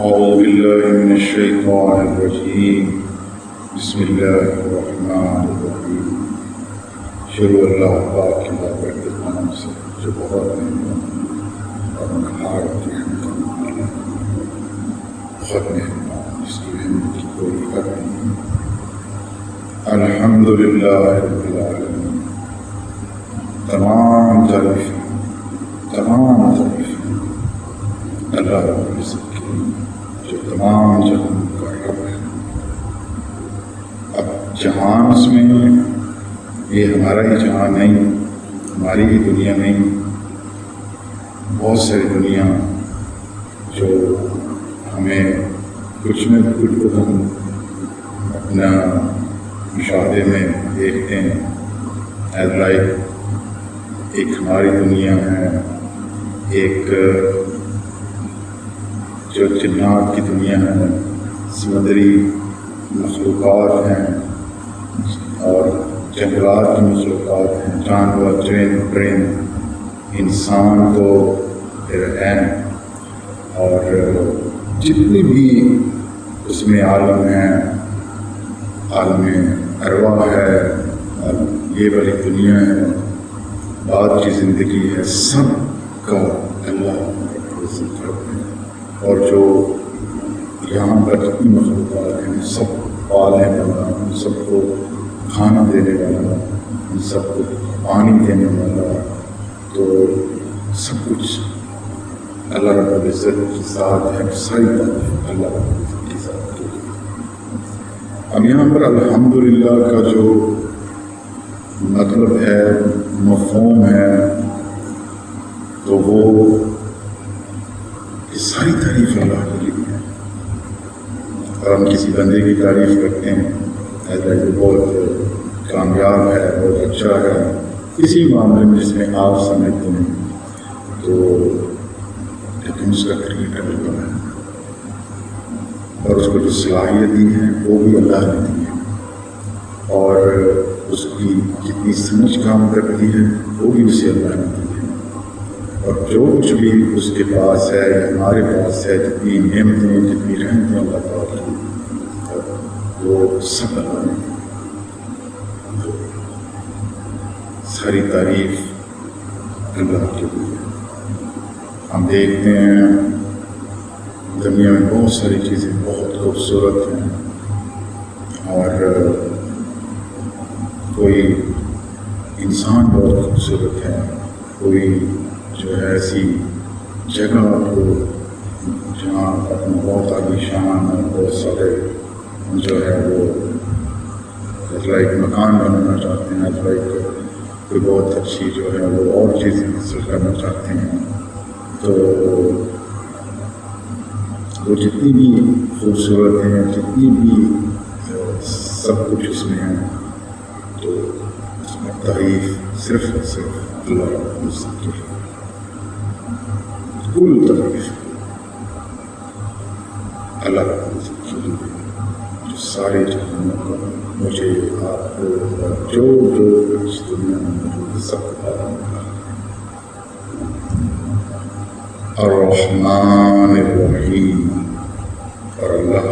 أعوذ بالله من الشيطان الرجيم بسم الله الرحمن الرحیم. شروع اللہ پاک کی بابرکت نام سے جو بہت مہربان اور نہایت رحم کرنے والا ہے. بہت مہربان، اس کی رحمت کی کوئی حد نہیں. الحمدللہ رب العالمین. تمام تعریف اللہ رب العزت کی جو تمام جہان کا رب ہے. اب جہان اس میں یہ ہمارا ہی جہان نہیں، ہماری ہی دنیا نہیں، بہت ساری دنیا جو ہمیں کچھ نہ کچھ کو ہم اپنا مشاہدے میں دیکھتے ہیں. ایز لائک ایک ہماری دنیا ہے، ایک جو جنات کی دنیا ہے، سمندری مخلوقات ہیں اور جنگلات کی مخلوقات ہیں، جانور، پرند، انسان تو پھر ہیں، اور جتنی بھی اس میں عالم ہیں، عالم ارواح ہے، یہ والی دنیا ہے، بعد کی زندگی ہے، سب کا اللہ ہے. اور جو یہاں پر جتنی مخلوقات ہیں سب پالنے والا، ان سب کو کھانا دینے والا، ان سب کو پانی دینے والا، تو سب کچھ اللہ رب العزت کی ذات ہے. ساری تعریف اللہ رب العزت کی ذات کے لیے. اب یہاں پر الحمدللہ کا جو مطلب ہے، مفہوم ہے، تو وہ ساری تعریف اللہ کے لیے ہے. اور ہم کسی بندے کی تعریف کرتے ہیں ایسا کہ بہت کامیاب ہے، بہت اچھا ہے، کسی معاملے میں جس میں آپ سمجھتے ہیں، تو لیکن اس کا کریٹر اللہ ہے، اور اس کو جو صلاحیت دی ہے وہ بھی اللہ نے دی ہے، اور اس کی جتنی سمجھ کام کرتی ہے وہ بھی اسے اللہ نے دی ہے. اور جو کچھ بھی اس کے پاس ہے یا ہمارے پاس ہے، جتنی نعمتیں، جتنی رحمتیں اللہ تعالیٰ کی، وہ سب اللہ نے دی. ساری تعریف اللہ کے لیے. ہم دیکھتے ہیں دنیا میں بہت ساری چیزیں بہت خوبصورت ہیں، اور کوئی انسان بہت خوبصورت ہے، کوئی جو ہے ایسی جگہ کو جہاں اپنا بہت عالی شان اور بہت سارے جو ہے وہ لائک مکان بنانا چاہتے ہیں، لائک کوئی بہت اچھی جو ہے وہ اور چیزیں حاصل کرنا چاہتے ہیں. تو وہ جتنی بھی خوبصورت ہیں، جتنی بھی سب کچھ اس میں ہے، تو اس میں تعریف صرف اور صرف اللہ رب العزت کی ہے. کل تعریف اللہ رب العزت کی ہے جو سارے جہانوں کا مجھے، آپ کو، جو اس دنیا میں موجود سب کو پالنے والا ہے. الرحمن الرحیم. اور اللہ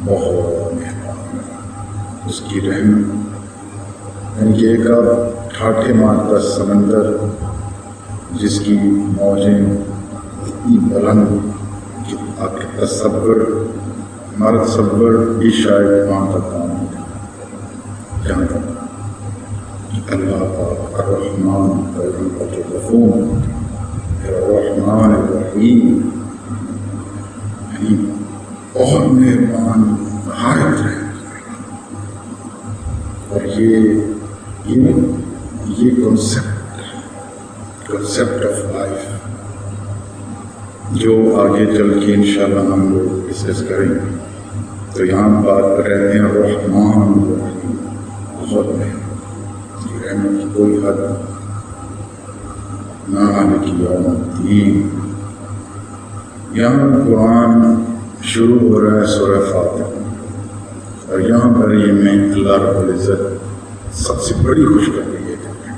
بہت مہربان ہے. اس کی رحمت یعنی کہ ایک ٹھاٹھے مارتا سمندر جس کی موجیں اتنی بلند کہ آپ کے ہمارا تصور بھی شاید وہاں تک کام ہوتا ہے، جہاں تک اللہ پاک الرحمن کا جو مفہوم ہے، الرحمن الرحیم، یعنی بہت مہربان، نہایت رحم. اور یہ کنسیپٹ آف لائف جو آگے چل کے انشاءاللہ ہم لوگ ڈسکس کریں گے. تو یہاں بات کر رہے ہیں الرحمن الرحیم، بہت مہربان، رحمت کی کوئی حد نہ آنے کی یوم الدین. یہاں قرآن شروع ہو رہا ہے سورہ فاتحہ، اور یہاں پر یہ میں اللہ رب العزت سب سے بڑی خوشخبری یہ دیتے ہیں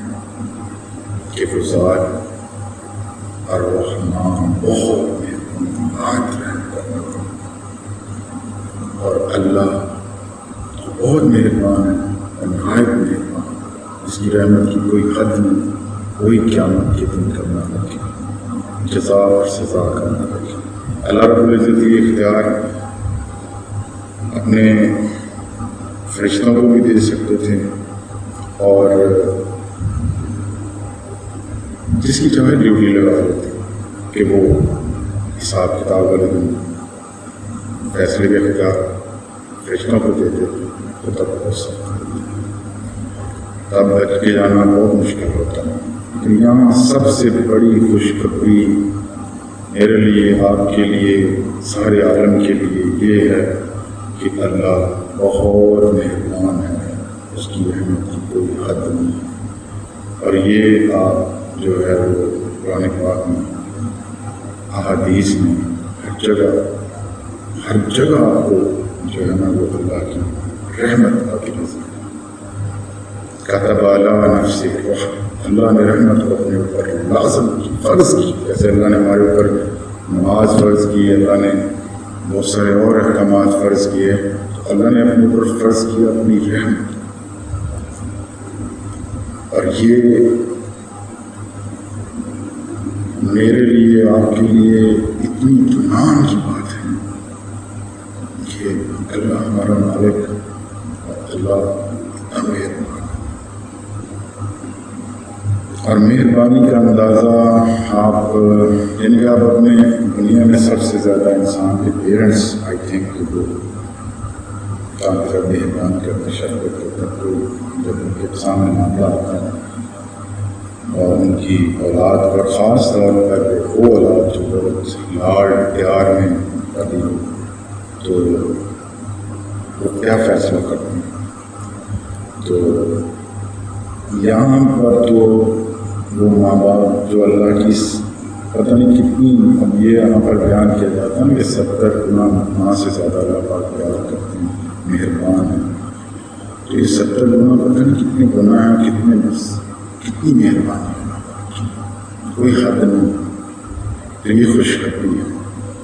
کہ وہ ذات الرحمن بہت مہربان بہت مہربان ہے اور نہایت مہربان، اس کی رحمت کی کوئی حد نہیں، کوئی قیامت کے دن کرنا لگے، جزا اور سزا کرنا لگے۔ اللہ رب العزت یہ اختیار اپنے فرشتوں کو بھی دے سکتے تھے، اور جس کی چاہے ڈیوٹی لگا دیتے کہ وہ حساب کتاب والے دن فیصلے کے اختیار فرشتوں کو دیتے تو تب ہو سکتا، تب بچ کے جانا بہت مشکل ہوتا ہے۔ لیکن یہاں سب سے بڑی خوشخبری میرے لیے، آپ کے لیے، سارے عالم کے لیے یہ ہے کہ اللہ بہت مہربان ہے، اس کی رحمت کی کوئی حد نہیں ہے۔ اور یہ آپ جو ہے وہ قرآن پاک میں، احادیث میں، ہر جگہ آپ کو جو ہے نا وہ اللہ کی رحمت کا بھی نظر کتب علی نفسہ الرحمہ، اللہ نے رحمت کو اپنے اوپر لازم کی، فرض کی، جیسے اللہ نے ہمارے اوپر نماز فرض کی، اللہ نے بہت سارے اور احکامات فرض کیے، تو اللہ نے اپنے اوپر فرض کیا اپنی رحمت۔ اور یہ میرے لیے، آپ کے لیے اتنی اطمینان کی بات ہے کہ اللہ ہمارا مالک، اللہ اتنا مہربان، اور مہربانی کا اندازہ آپ یعنی کہ آپ اپنے دنیا میں سب سے زیادہ انسان کے پیرنٹس آئی تھنک کہ وہ کافی زیادہ مہربان کرتے، شفقت کرتے، جب ان کے سامنے معاملہ آتا ہے اور ان کی اولاد پر، خاص طور پر وہ اولاد جو بہت لاڈ پیار میں پلی ہو، تو وہ کیا فیصلہ کرتے ہیں۔ تو یہاں پر تو وہ ماں باپ جو اللہ کی پتہ نہیں کتنی، اب یہ یہاں پر بیان کیا جاتا ہے کہ 70 گنا ماں سے زیادہ اللہ پاک پیار کرتے ہیں، مہربان ہیں، تو یہ 70 گنا پتہ نہیں کتنے گناہ ہیں، کتنے بس کتنی مہربانی ہے، کوئی حد نہیں۔ تو یہ خوشخبری ہے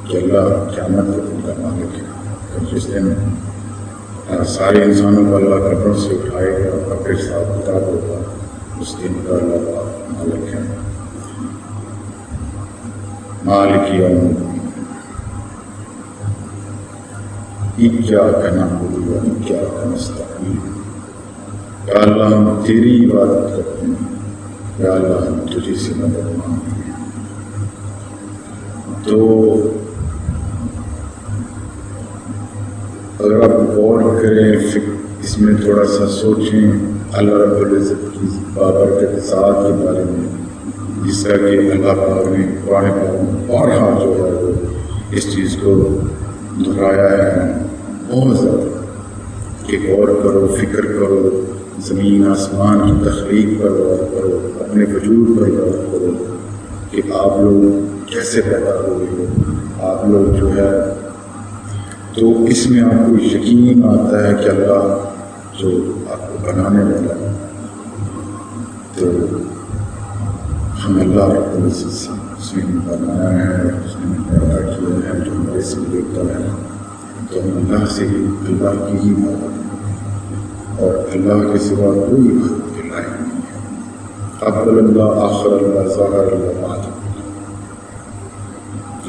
کہ اللہ قیامت کے دن کا مالک ہے، جس دن سارے انسانوں کو اللہ قبروں سے اٹھائے گا اور پھر حساب کتاب ہوگا، اس دن کا اللہ کا مالک ہے، مالک یوم الدین۔ ایاک نعبد و ایاک نستعین، یا اللہ ہم تیری عبادت کرتے ہیں، یا اللہ ہم تجھے سے مدد مانگتے ہیں۔ تو اگر آپ غور کریں، اس میں تھوڑا سا سوچیں اللہ رب العزت کی بابرکت ذات کے بارے میں، جس طرح کہ اللہ پاک نے قرآن پاک میں بارہا جو ہے وہ اس چیز کو دہرایا ہے بہت زیادہ، کہ غور کرو، فکر کرو، زمین آسمان کی تخلیق پر غور کرو، اپنے وجود پر غور کرو کہ آپ لوگ کیسے پیدا ہوئے ہو، آپ لوگ جو ہے، تو اس میں آپ کو یقین آتا ہے کہ اللہ جو آپ کو بنانے والا ہے، تو ہم اللہ رب العزت سے اس نے بنایا ہے، اس نے پیدا کیا ہے، جو ہمارے سے دیکھتا ہے، تو ہم اللہ سے ہی، اللہ کی ہی عبادت ہے، اور اللہ کے سوا کوئی عبادت کے لائق نہیں ہے۔ اول اللہ، آخر اللہ، ظاہر اللہ، باطن اللہ،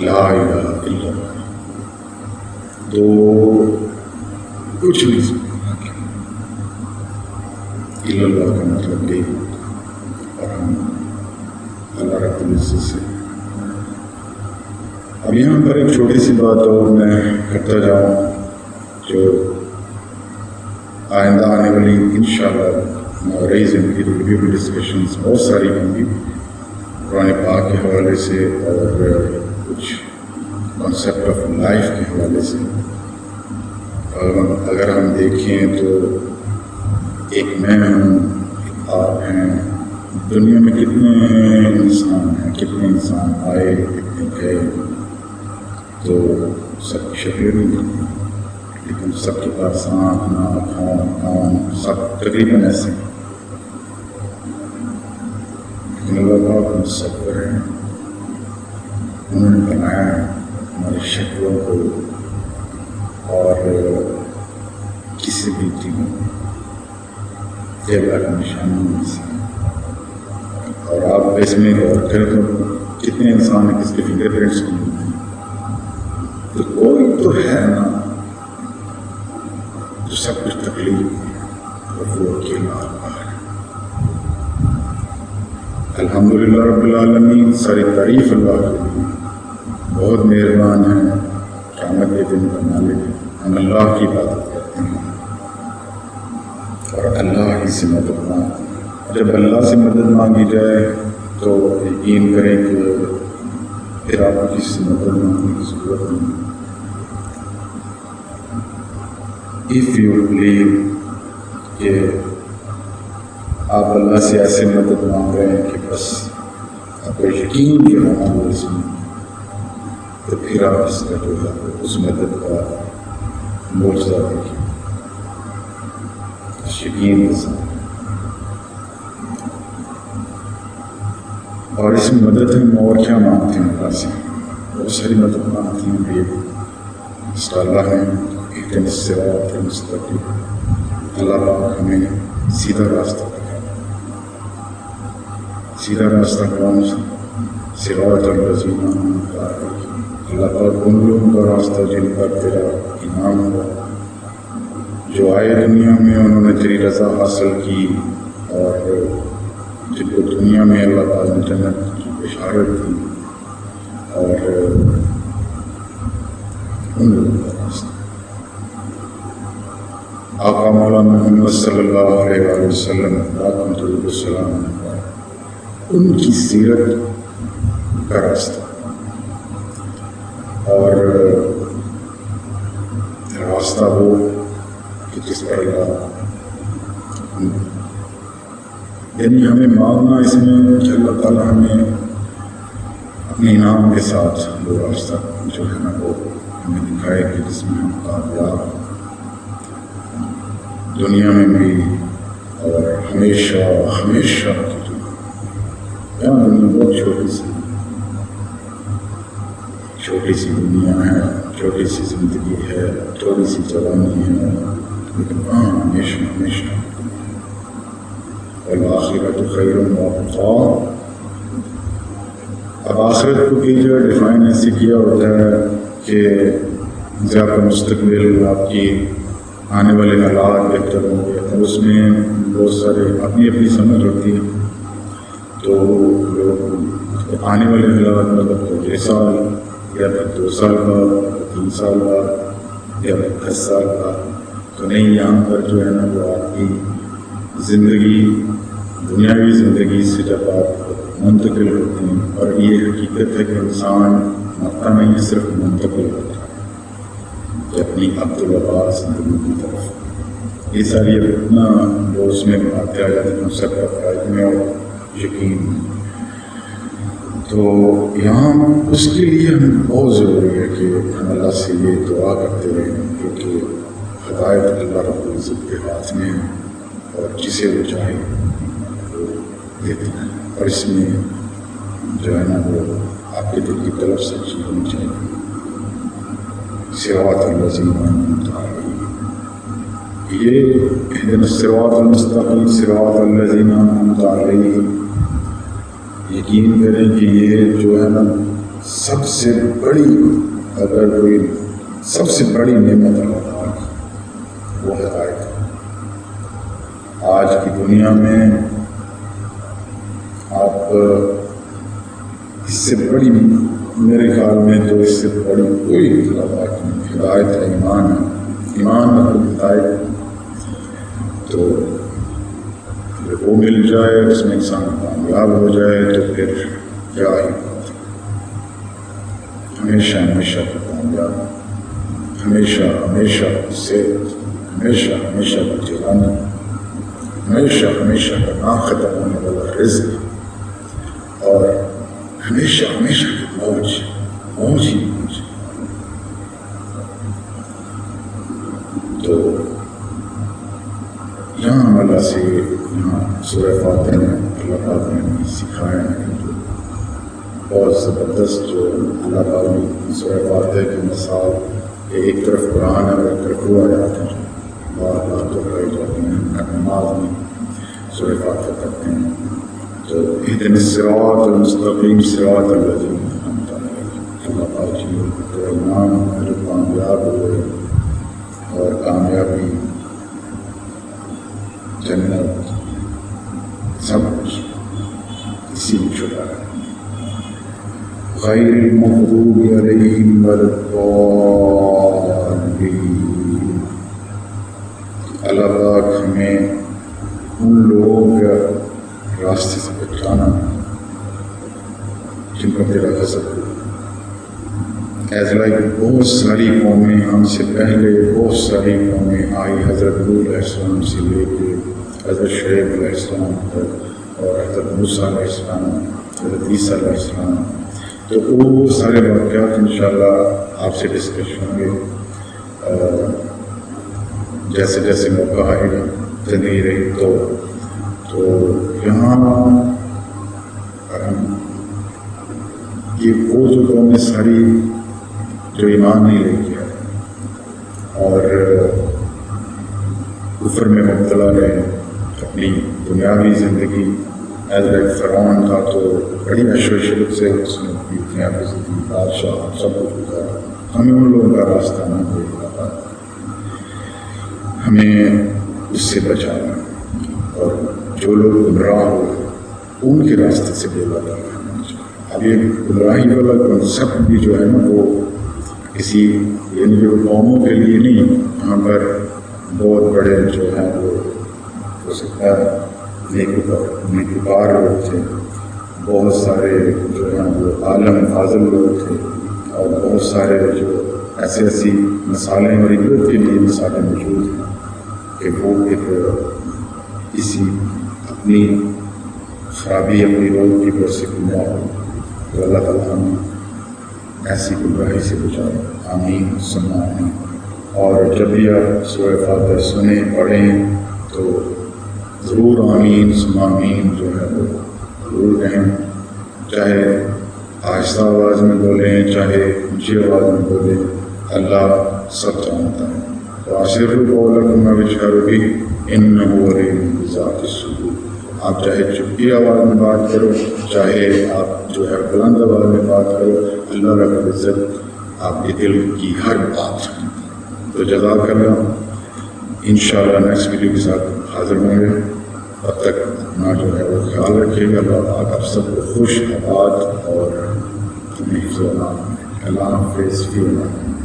لا الہ الا اللہ، تو کچھ نہیں سکتا الا اللہ کا مطلب یہ، اور ہم اللہ رب العزت سے۔ اب یہاں پر ایک چھوٹی سی بات اور میں کرتا جاؤں، جو آئندہ آنے والی انشاءاللہ رہی زندگی ریویو کی ڈسکشنز بہت ساری ہوں گی قرآن پاک کے حوالے سے، اور کچھ کانسیپٹ آف لائف کے حوالے سے۔ اگر ہم دیکھیں تو ایک میں ہوں، ایک آپ ہیں، دنیا میں کتنے انسان ہیں، کتنے انسان آئے، کتنے گئے، تو سب کی شکلیں نہیں ہیں، لیکن سب کے پاس آنکھ، ناک، کان، سب تقریباً ایسے ہیں، لیکن اللہ پاک مصور ہیں، انہوں نے بنایا ہے ہماری شکلوں کو، اور کسی بھی چیز یہ اللہ کا نشانی میں سے. اور آپ اس میں غور کریں تو کتنے انسان ہیں کس کے فنگر پرنٹس نہیں ہوتے ہیں. تو کوئی تو ہے نا جو سب کچھ تکلیف ہے اور وہ اکیلا ہے. الحمدللہ رب العالمین، ساری تعریف اللہ کے لیے. بہت مہربان ہیں، قیامت کے دن کا مالک ہے. ہم اللہ کی عبادت کرتے ہیں اور اللہ ہی سے مدد مانگتے ہیں. جب اللہ سے مدد مانگی جائے تو یقین کریں کہ پھر آپ کو کسی سے مدد مانگنے کی ضرورت نہیں. اف یو بلیو کہ آپ اللہ سے ایسے مدد مانگ رہے ہیں کہ بس آپ کو یقین کہ ہمارے اس میں، تو پھر آپ اس کا جو ہے اس مدد کا معجزہ دیکھیں یقین کے ساتھ. اور اس میں مدد ہم اور کیا مانگتے ہیں اللہ سے؟ بہت ساری مدد مانگتے ہیں کہ اس کا اللہ ہے ایک دن صراط المستقیم. اللہ پاک ہمیں سیدھا راستہ دکھائے. سیدھا راستہ کون سا؟ صراط الذین انعمت علیہم. اللہ پاک ان لوگوں کا راستہ جن پر تیرا انعام ہوا، جو آئے دنیا میں انہوں نے تیری رضا حاصل کی، اور جن کو دنیا میں اللہ تعالیٰ نے جنت کی بشارت دی، اور ان لوگوں کا راستہ. آقا مولانا محمد صلی اللہ علیہ وسلم رحمۃ اللہ السلام، ان کی سیرت کا راستہ. اور راستہ وہ کہ جس پر اللہ، یعنی ہمیں مانگنا اس میں کہ اللہ تعالیٰ ہمیں اپنے انعام کے ساتھ وہ راستہ جو ہے نا وہ ہمیں دکھائے کہ جس میں ہم کامیاب دنیا میں بھی اور ہمیشہ ہمیشہ کی دنیا. یہاں دنیا بہت چھوٹی سی دنیا ہے، چھوٹی سی زندگی ہے، تھوڑی سی جوانی ہے، لیکن وہاں ہمیشہ ہمیشہ. والآخرۃ خیر وابقیٰ. اب آخرت کو کی جو ڈیفائن ایسے کیا ہوتا ہے کہ زیادہ مستقبل آپ کی آنے والے حالات بہتر ہوں گے، اور اس میں بہت سارے اپنی اپنی سمجھ ہوتی ہے. تو لوگ آنے والے حالات مطلب 1 سال یا پھر 2 سال بعد، 3 سال بعد، یا پھر 10 سال بعد. تو نہیں، یہاں پر جو ہے نا وہ آپ کی زندگی، دنیاوی زندگی سے جب آپ منتقل ہوتے ہیں، اور یہ حقیقت ہے کہ انسان مرتا نہیں ہے، صرف منتقل ہوتا ہے کہ اپنی عبدالوبا زندگی کی طرف. یہ ساری اتنا وہ اس میں بناتے آ جاتے ہیں سب کا فرائض میں اور یقین میں. تو یہاں اس کے لیے ہمیں بہت ضروری ہے کہ ہم اللہ سے یہ دعا کرتے رہیں، کیونکہ ہدایت اللہ رب العزت کے ہاتھ میں ہے، اور جسے وہ چاہے وہ دیتے ہیں. اور اس میں جو ہے نا وہ آپ کے دل کی طرف سے چیز ہونی چاہیے. صراط الذین انعمت علیہم، یہ اہدنا الصراط المستقیم صراط الذین انعمت علیہم. یقین کریں کہ یہ جو ہے نا سب سے بڑی، اگر کوئی سب سے بڑی نعمت اللہ تعالیٰ کی وہ ہدایت ہے. آج کی دنیا میں آپ اس سے بڑی، میرے خیال میں تو اس سے بڑی کوئی اطلاعات نہیں. ہدایت ہے، ایمان ہے، ایمان مطلب ہدایت. تو وہ مل جائے، اس میں انسان کامیاب ہو جائے تو پھر کیا ہی بات ہے. ہمیشہ ہمیشہ کا کامیاب، ہمیشہ ہمیشہ سے، ہمیشہ ہمیشہ کا جوانی، ہمیشہ ہمیشہ کا نہ ختم ہونے والا رزق، اور ہمیشہ ہمیشہ کی موج، موج ہی موج. تو یہاں ہم اللہ سے، یہاں سورہ فاتحہ میں اللہ پاک نے سکھایا ہے جو بہت زبردست، جو اللہ پاک نے سورہ فاتحہ کی مثال، ایک طرف قرآن ہے اور ایک طرف وہ آیات ہیں جو بار بار دہرائی جاتی ہیں، ہر نماز میں سورہ فاتحہ کرتے ہیں. تو اہدنا الصراط المستقیم صراط الذین انعمت علیہم. اللہ پاک جی تو ایمان جو کامیاب ہوئے اور کامیابی جنت سب کچھ اسی میں چھپا ہے. غیر المغضوب علیہم ولا الضالین. اللہ پاک ہمیں ان لوگوں کے راستے سے بچانا جن پر تیرا غضب ہو. ایز لائک بہت ساری قومیں ہم سے پہلے، بہت ساری قومیں آئی حضرت نوح علیہ السلام سے لے کے حضرت شعیب علیہ السلام تک، اور حضرت موسیٰ علیہ السلام، حضرت عیسیٰ علیہ السلام. تو وہ سارے واقعات انشاءاللہ آپ سے ڈسکس ہوں گے جیسے جیسے موقع آئے گا زندگی رہی. تو یہاں یہ وہ جو قومیں ساری جو ایمان نہیں لے کے آئے اور کفر میں مبتلا رہے، اپنی دنیاوی زندگی ایز لائک فرعون تھا تو بڑی عیش و عشرت سے اس نے اپنی دنیاوی زندگی بادشاہ سب کچھ گزارا. ہمیں ان لوگوں کا راستہ نہ دیکھا، ہمیں اس سے بچانا اور جو لوگ گمراہ ہوئے ان کے راستے سے بے لگا. اب یہ گمراہی والا کنسپٹ بھی جو ہے نا وہ کسی یعنی جو قوموں کے لیے نہیں، یہاں پر بہت بڑے جو ہیں وہ ہو سکتا ہے نیکوکار لوگ تھے، بہت سارے جو ہیں وہ عالم فاضل لوگ تھے، اور بہت سارے جو ایسی مثالیں اور عبرت کے لیے مثالیں موجود ہیں کہ وہ ایک کسی اپنی خرابی اپنی روح کی وجہ سے گمراہ ہو. تو اللہ تعالیٰ ہمیں ایسی گمراہی سے بچائے. آمین ثم آمین. اور جب بھی آپ سورہ فاتحہ سنیں پڑھیں تو ضرور آمین ثم آمین جو ہے وہ ضرور کہیں، چاہے آہستہ آواز میں بولیں چاہے اونچی آواز میں بولیں، اللہ سب جانتا ہے. وَأَسِرُّوا قَوْلَكُمْ أَوِ اجْهَرُوا بِهِ إِنَّهُ عَلِيمٌ بِذَاتِ الصُّدُورِ. آپ چاہے چپکی آواز میں بات کرو، چاہے آپ جو ہے بلند آواز میں بات کرو، اللہ رب العزت آپ کے دل کی ہر بات سنیں. تو جزاک اللہ. انشاءاللہ نیکسٹ ویڈیو کے ساتھ حاضر ہوں گے. تب تک اپنا جو ہے وہ خیال رکھیے گا. اللہ پاک آپ سب کو خوش آباد اور حفظ و امان. اللہ حافظ. فی امان.